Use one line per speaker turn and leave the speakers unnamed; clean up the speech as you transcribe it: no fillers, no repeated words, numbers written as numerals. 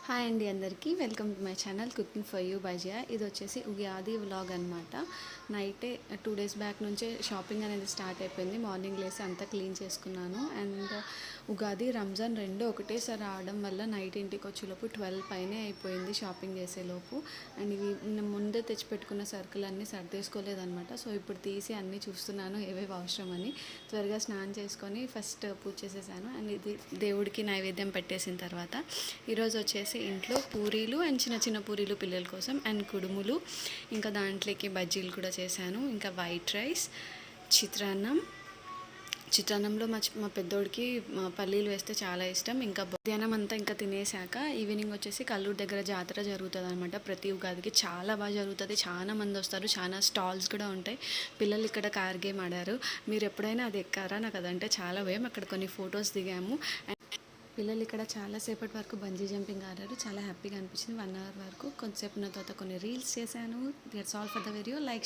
Hi అండి అందరికీ welcome to my channel cooking for you by Jiya. ఇది వచ్చేసి ఉగాది వ్లాగ్ అనమాట. నైటే 2 డేస్ బ్యాక్ నుంచే షాపింగ్ అనేది స్టార్ట్ అయిపోయింది. మార్నింగ్ లేసి అంతా క్లీన్ చేసుకున్నాను. అండ్ ఉగాది రంజాన్ రెండు ఒకటేసారి రావడం వల్ల నైట్ ఇంటికి వచ్చేలోపు 12 పైనే అయిపోయింది షాపింగ్ చేసేలోపు. అండ్ ఇవి ముందే తెచ్చిపెట్టుకున్న సరుకులు అన్నీ సర్దేసుకోలేదన్నమాట. సో ఇప్పుడు తీసి అన్నీ చూస్తున్నాను ఏవేవి అవసరమని. త్వరగా స్నానం చేసుకొని ఫస్ట్ పూజ చేసేసాను. అండ్ ఇది దేవుడికి నైవేద్యం పెట్టేసిన తర్వాత ఈరోజు వచ్చేసి ఇంట్లో పూరీలు అండ్ చిన్న చిన్న పూరీలు పిల్లల కోసం అండ్ కుడుములు, ఇంకా దాంట్లోకి బజ్జీలు కూడా చేశాను. ఇంకా వైట్ రైస్, చిత్రాన్నంలో మా పెద్దోడికి పల్లీలు వేస్తే చాలా ఇష్టం. ఇంకా మధ్యాహ్నం అంతా ఇంకా తినేసాక ఈవినింగ్ వచ్చేసి కల్లూరు దగ్గర జాతర జరుగుతుంది అనమాట. ప్రతి ఉగాదికి చాలా బాగా జరుగుతుంది. చాలా మంది వస్తారు, చాలా స్టాల్స్ కూడా ఉంటాయి. పిల్లలు ఇక్కడ కార్ గేమ్ ఆడారు. మీరు ఎప్పుడైనా అది ఎక్కారా? నాకు అదంటే చాలా భయం. అక్కడ కొన్ని ఫొటోస్ దిగాము. పిల్లలు ఇక్కడ చాలాసేపటి వరకు బంజీ జంపింగ్ ఆడారు. చాలా హ్యాపీగా అనిపించింది. 1 అవర్ వరకు కొంతసేపు ఉన్న తర్వాత కొన్ని రీల్స్ చేశాను. That's all for the video. Like